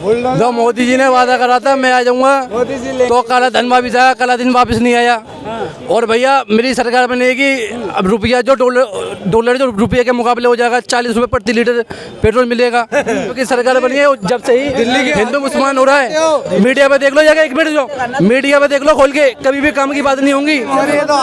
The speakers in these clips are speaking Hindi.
जो मोदी जी ने वादा करा था मैं आ जाऊंगा, तो काला धन वापिस आया, काला दिन वापस नहीं आया। और भैया मेरी सरकार बनेगी, अब रुपया जो डॉलर जो रुपये के मुकाबले हो जाएगा, 40 रुपये प्रति लीटर पेट्रोल मिलेगा, क्योंकि सरकार बनी है। जब से ही हिंदू मुसलमान हो रहा है, मीडिया पे देख लो जाएगा, 1 मिनट जो मीडिया पे देख लो खोल के, कभी भी काम की बात नहीं होंगी।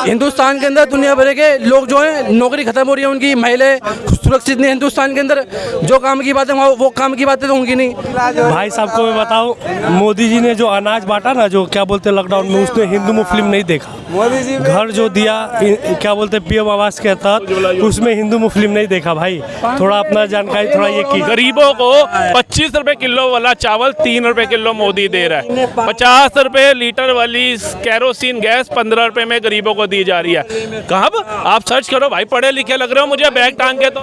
हिंदुस्तान के अंदर दुनिया भर के लोग जो है नौकरी खत्म हो रही है उनकी, महिलाएं सुरक्षित नहीं। हिंदुस्तान के अंदर जो काम की बातें वो काम की बातें तो होंगी नहीं। भाई साहब को मैं बताऊं, मोदी जी ने जो अनाज बांटा ना, जो क्या बोलते लॉकडाउन में, उसने हिंदू मुस्लिम नहीं देखा। घर जो दिया क्या बोलते पीएम आवास के तहत, उसमें हिंदू मुस्लिम नहीं देखा। भाई थोड़ा अपना जानकारी थोड़ा ये की। गरीबों को 25 रुपए किलो वाला चावल 3 रुपए किलो मोदी दे रहा है। 50 रुपए लीटर वाली कैरोसिन गैस 15 रुपए में गरीबों को दी जा रही है। कब आप सर्च करो भाई, पढ़े लिखे लग रहे हो मुझे बैग टांग के। तो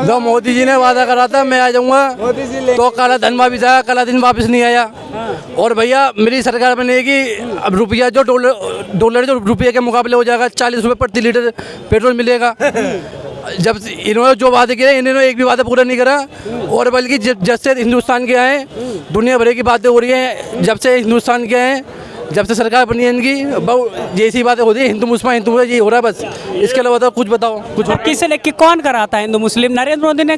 जो मोदी जी ने वादा करा था मैं आ जाऊंगा, तो काला धन वापिस आया, काला दिन वापस नहीं आया। और भैया मेरी सरकार बनेगी, अब रुपया जो डॉलर जो रुपये के मुकाबले हो जाएगा, 40 रुपये प्रति लीटर पेट्रोल मिलेगा। जब इन्होंने जो वादे किए, इन्होंने एक भी वादा पूरा नहीं करा। और बल्कि जब से हिंदुस्तान के आए, दुनिया भर की बातें हो रही हैं। जब से हिंदुस्तान के आए, जब से सरकार बनी है इनकी, बहुत जैसी बातें होती है, हिंदू मुसलमान ये हो रहा है बस। इसके अलावा तो कुछ बताओ कुछ। किसे लेके कौन कराता है हिंदू मुस्लिम? नरेंद्र मोदी ने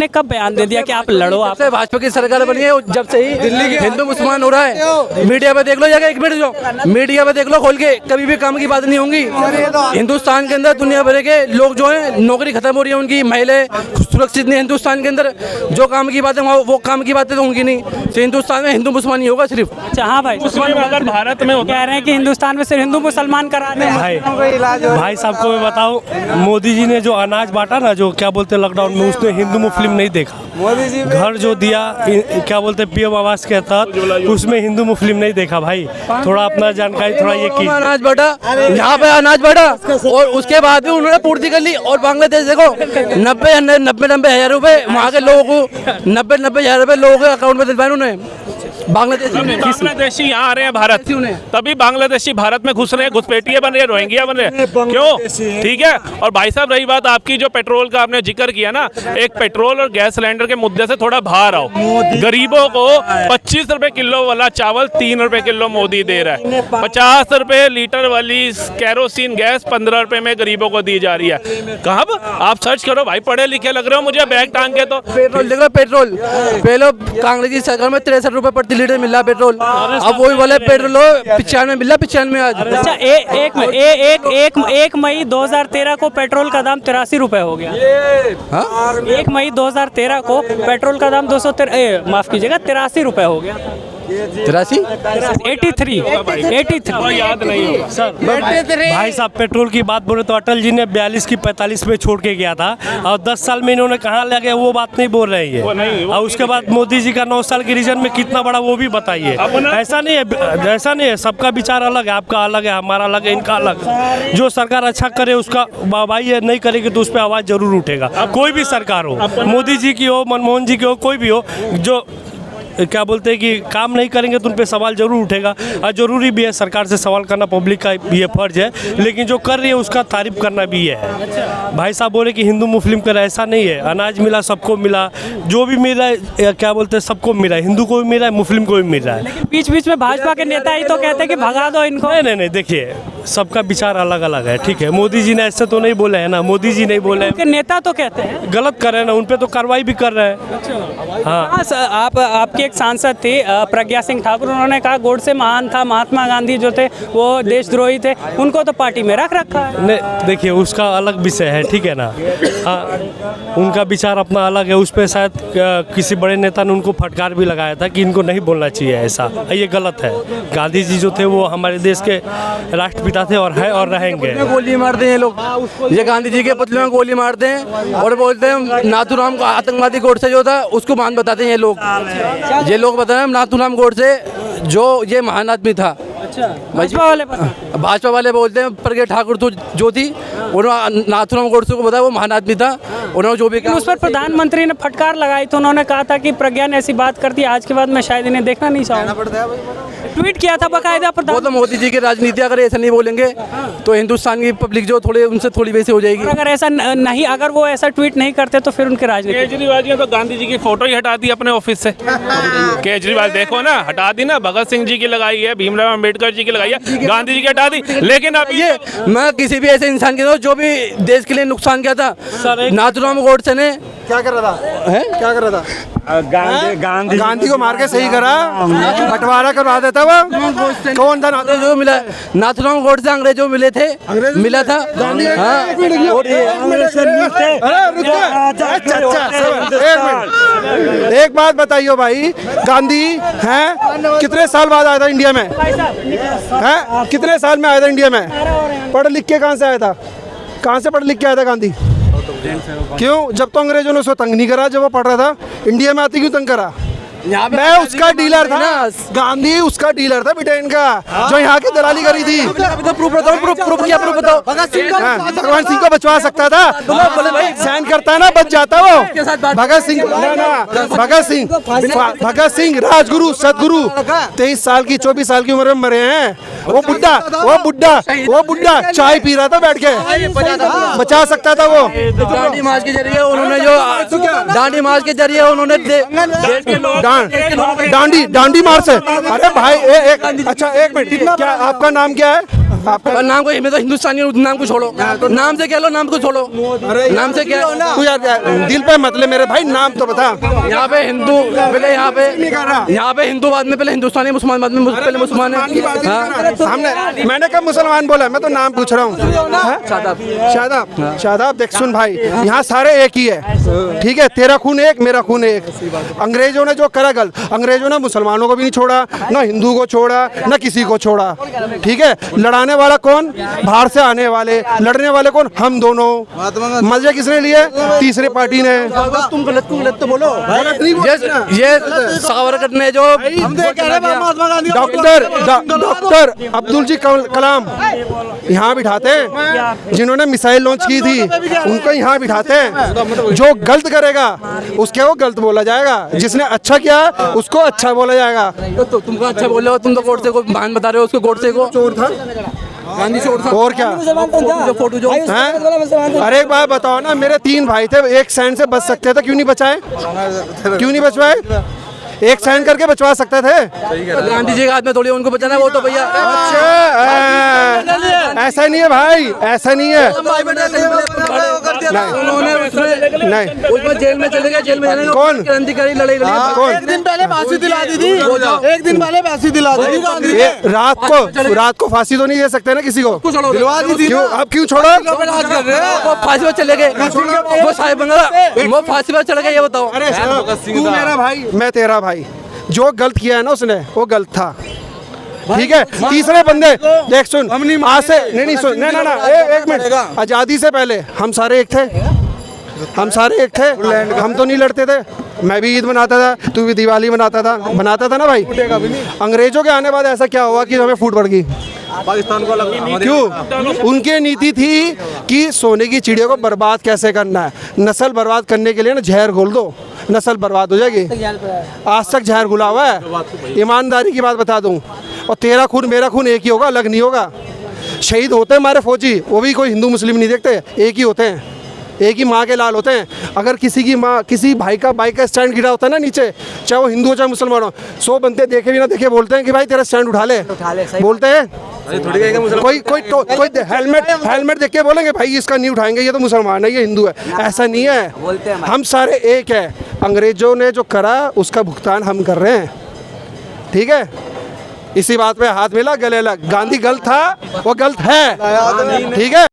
कब बयान दे दिया कि आप लड़ो? आप भाजपा की सरकार बनी है, जब से ही हिंदू मुसलमान हो रहा है। मीडिया पे देख लो जाएगा, 1 मिनट जो मीडिया पे देख लो खोल के, कभी भी काम की बात नहीं होंगी। हिंदुस्तान के अंदर दुनिया भर के लोग जो है नौकरी खत्म हो रही है उनकी, महिलाएं सुरक्षित नहीं। हिंदुस्तान के अंदर जो काम की बातें वो काम की बातें तो होंगी नहीं। तो हिंदुस्तान में हिंदू मुसलमान ही होगा सिर्फ। अच्छा, हाँ भाई, अगर भारत में कह रहे हैं कि हिंदुस्तान में सिर्फ हिंदू मुसलमान करा रहे हैं। भाई साहब को मैं बताऊं, मोदी जी ने जो अनाज बांटा ना, जो क्या बोलते लॉकडाउन में, उसने हिंदू मुस्लिम नहीं देखा। घर जो दिया क्या बोलते पीएम आवास के तहत, उसमें हिंदू मुस्लिम नहीं देखा। भाई थोड़ा अपना जानकारी थोड़ा ये की। अनाज बढ़ा, यहाँ पे अनाज बढ़ा, और उसके बाद भी उन्होंने पूर्ति कर ली। और बांग्लादेश देखो, 90 हज़ार रुपए वहाँ के लोगों को, 90 हज़ार रुपए लोगों के अकाउंट में दिलवाए उन्होंने। बांग्लादेशी यहाँ आ रहे हैं भारत, तभी बांग्लादेशी भारत में घुस रहे हैं, घुसपैठिए बन रहे हैं, रोहिंग्या बन रहे हैं। क्यों? ठीक है। और भाई साहब रही बात आपकी, जो पेट्रोल का आपने जिक्र किया ना, एक पेट्रोल और गैस सिलेंडर के मुद्दे से थोड़ा बाहर आओ। गरीबों को 25 रुपए किलो वाला चावल 3 रुपए किलो मोदी दे रहा है। 50 रुपए लीटर वाली कैरोसिन गैस 15 रुपए में गरीबों को दी जा रही है। कब आप सर्च करो भाई, पढ़े लिखे लग रहे हो मुझे बैग टांग के। तो पेट्रोल देखो, पेट्रोल पहले कांग्रेस की सरकार में 63 रुपए प्रति लीटर मिला पेट्रोल, अब वही वाले पेट्रोल 95 मिला, 95 आज। अच्छा, एक मई 2013 को पेट्रोल का दाम 83 रुपए हो गया। 1 मई 2013 को पेट्रोल का दाम 83 रुपए हो गया। 83 याद नहीं होगा सर। भाई साहब पेट्रोल की बात बोले तो अटल जी ने 42 की 45 में छोड़ के गया था, और 10 साल में इन्होंने कहाँ लगे वो बात नहीं बोल रहे हैं। और उसके बाद मोदी जी का 9 साल के रीजन में कितना बड़ा वो भी बताइए। ऐसा नहीं है, सबका विचार अलग है, आपका अलग है, हमारा अलग है, इनका अलग। जो सरकार अच्छा करे उसका भाई है, नहीं करेगी तो उस पर आवाज़ जरूर उठेगा। कोई भी सरकार हो, मोदी जी की हो, मनमोहन जी की हो, कोई भी हो, जो क्या बोलते हैं कि काम नहीं करेंगे तो उन पे सवाल जरूर उठेगा। और ज़रूरी भी है सरकार से सवाल करना, पब्लिक का ये फर्ज है, लेकिन जो कर रही है उसका तारीफ करना भी है। भाई साहब बोले कि हिंदू मुस्लिम का ऐसा नहीं है, अनाज मिला सबको मिला, जो भी मिला है क्या बोलते हैं सबको मिला है, हिंदू को भी मिला है, मुस्लिम को भी मिल रहा है। बीच बीच में भाजपा के नेता ही तो कहते हैं कि भगा दो इनको। नहीं, देखिए सबका विचार अलग अलग है, ठीक है। मोदी जी ने ऐसे तो नहीं बोले है ना, मोदी जी नहीं बोले हैं, नेता तो कहते हैं गलत कर रहे हैं ना, उन पे तो कार्रवाई भी कर रहे हैं। हाँ, आपके एक सांसद थे प्रज्ञा सिंह ठाकुर, उन्होंने कहा गोडसे महान था, महात्मा गांधी जो थे वो देशद्रोही थे, उनको तो पार्टी में रख रखा है। नहीं देखिए उसका अलग विषय है, ठीक है ना। हाँ, उनका विचार अपना अलग है, उस पर शायद किसी बड़े नेता ने उनको फटकार भी लगाया था कि इनको नहीं बोलना चाहिए ऐसा, ये गलत है। गांधी जी जो थे वो हमारे देश के राष्ट्रपिता थे, और है और रहेंगे। गोली मारते हैं ये लोग, ये गांधी जी के पुतले में गोली मारते हैं और बोलते हैं नाथूराम का आतंकवादी गोडसे जो था उसको महान बताते हैं ये लोग बता रहे हैं नाथूराम गोडसे जो ये महान आदमी था। भाजपा वाले भाजपा वाले बोलते हैं प्रज्ञा ठाकुर तो जो थी उन्होंने नाथुराम गोडसे को बताया वो महान आदमी था, उन्होंने जो भी लेकिन उस पर प्रधानमंत्री ने फटकार लगाई तो उन्होंने कहा था कि प्रज्ञा ने ऐसी बात कर दी, आज के बाद मैं शायद इन्हें देखना नहीं चाहूँगा। ट्वीट किया था बाकायदा वो तो प्रधान। मोदी जी की राजनीति, अगर ऐसा नहीं बोलेंगे तो हिंदुस्तान की पब्लिक जो थोड़े उनसे थोड़ी वैसी हो जाएगी। और अगर ऐसा नहीं, अगर वो ऐसा ट्वीट नहीं करते तो फिर उनकी राजनीति। केजरीवाल जी ने तो गांधी जी की फोटो ही हटा दी अपने ऑफिस से। केजरीवाल देखो ना, हटा दी ना, भगत सिंह जी की लगाई है, भीमराव अंबेडकर जी की लगाई है, गांधी जी की हटा दी। लेकिन अब ये मैं किसी भी ऐसे इंसान के जो भी देश के लिए नुकसान किया था, नाथुराम गोडसे ने क्या कर रहा था? क्या कर रहा था? गांधी को मार के सही करा, बंटवारा करवा देता वो। कौन था जो मिला? नाथुराम गोडसे अंग्रेजों मिले थे, मिला था। हाँ, और ये एक बात बताइए भाई, गांधी हैं कितने साल बाद आया था इंडिया में? हैं कितने साल में आया था इंडिया में? पढ़ लिख के कहाँ से आया था? कहाँ से पढ़ लिख के आया था गांधी? क्यों? जब तो अंग्रेजों ने उसको तंग नहीं करा, जब वो पढ़ रहा था इंडिया में आती क्यों तंग करा? मैं उसका डीलर था, गांधी उसका डीलर था ब्रिटेन का, जो यहाँ की दलाली करी थी। प्रूफ बताओ। भगवान सिंह को बचवा सकता था, सहन करता है ना, बच जाता वो। भगत सिंह राजगुरु सदगुरु 23 साल की 24 साल की उम्र में मरे हैं। वो बुड्ढा चाय पी रहा था बैठ के, बचा सकता था वो। दांडी मार्च के जरिए उन्होंने दांडी मार्च है। अरे भाई अच्छा एक मिनट, क्या आपका नाम क्या है? आपका नाम कोई, मैं तो हिंदुस्तानी हूँ, नाम को छोड़ो, नाम से क्या लो, नाम को छोड़ो। नाम से क्या तू यार दिल पे मत ले मेरे भाई, नाम तो बता। यहाँ पे हिंदू पहले, यहाँ पे हिंदू बाद में, पहले हिंदुस्तानी, मुसलमान बाद में, पहले मुसलमान है। सामने मैंने कब मुसलमान बोला? मैं तो नाम पूछ रहा हूँ। शादाब देख सुन भाई, यहाँ सारे एक ही है, ठीक है? तेरा खून एक, मेरा खून एक। अंग्रेजों ने जो करा गलत, अंग्रेजों ने मुसलमानों को भी नहीं छोड़ा, ना हिंदू को छोड़ा, ना किसी को छोड़ा, ठीक है? लड़ाने वाला कौन? बाहर से आने वाले। लड़ने वाले कौन? हम दोनों। मजे किसने लिए? तीसरी पार्टी ने। तुम गलत तो बोलो। ये सावरकर ने जो डॉक्टर अब्दुल जी कलाम यहाँ बिठाते हैं, जिन्होंने मिसाइल लॉन्च की थी उनको यहाँ बिठाते हैं। जो गलत करेगा उसके वो गलत बोला जाएगा, जिसने अच्छा किया उसको अच्छा बोला जाएगा। तो तुमको अच्छा बोल रहे हो, तुम तो गोडसे को महान बता रहे हो, उसको गोडसे को चोर था, गांधी चोर था। और क्या? फोटो जो हैं? अरे एक बात बताओ ना, मेरे 3 भाई थे, एक सैंड से बच सकते थे, क्यों नहीं बचाए? क्यों नहीं बचवाए? एक साइन करके बचवा सकते थे। गांधी जी के हाथ में थोड़ी उनको बचाना, वो तो भैया। अच्छा ऐसा नहीं है भाई, ऐसा नहीं है। नहीं उसमें जेल में चले गए, जेल में जाने कौन? क्रांतिकारी लड़ाई लड़ी। कौन? एक दिन पहले फांसी दिला दी थी, एक दिन पहले फांसी दिला दी थी। रात को फांसी तो नहीं दे सकते ना किसी को, दिलवा दी थी। क्यों? अब क्यों छोड़ो? वो फांसी पर चले गए, वो साहिब बंगला, वो फांसी पर चले गए, ये बताओ। तू मेरा भाई, मैं तेरा भाई। जो गलत किया है ना उसने, वो गलत था, ठीक है? तीसरे बंदे देख सुन, आज से नहीं सुन, ना एक मिनट। आज़ादी से पहले हम सारे एक थे, हम सारे एक थे, हम तो नहीं लड़ते थे। मैं भी ईद मनाता था, तू भी दिवाली मनाता था ना भाई। अंग्रेजों के आने बाद ऐसा क्या हुआ कि हमें फूट पड़ गई? पाकिस्तान को क्यों? उनकी नीति थी कि सोने की चिड़िया को बर्बाद कैसे करना है। नस्ल बर्बाद करने के लिए ना जहर घोल दो, नस्ल बर्बाद हो जाएगी। आज तक जहर घुला हुआ है। ईमानदारी की बात बता दूं, और तेरा खून मेरा खून एक ही होगा, अलग नहीं होगा। शहीद होते हैं हमारे फौजी, वो भी कोई हिंदू मुस्लिम नहीं देखते, एक ही होते हैं, एक ही माँ के लाल होते हैं। अगर किसी की माँ, किसी भाई का बाइक का स्टैंड गिरा होता है ना नीचे, चाहे वो हिंदू हो चाहे मुसलमान हो, 100 बंदे देखे भी ना देखे बोलते हैं कि भाई तेरा स्टैंड उठा ले, बोलते हैं। कोई हेलमेट देख के बोलेंगे भाई इसका नहीं उठाएंगे, ये तो मुसलमान है, ये हिंदू है। ऐसा नहीं है, हम सारे एक है। अंग्रेजों ने जो करा उसका भुगतान हम कर रहे हैं, ठीक है? इसी बात पे हाथ मिला, गले लग। गांधी गलत था, वो गलत है, ठीक है?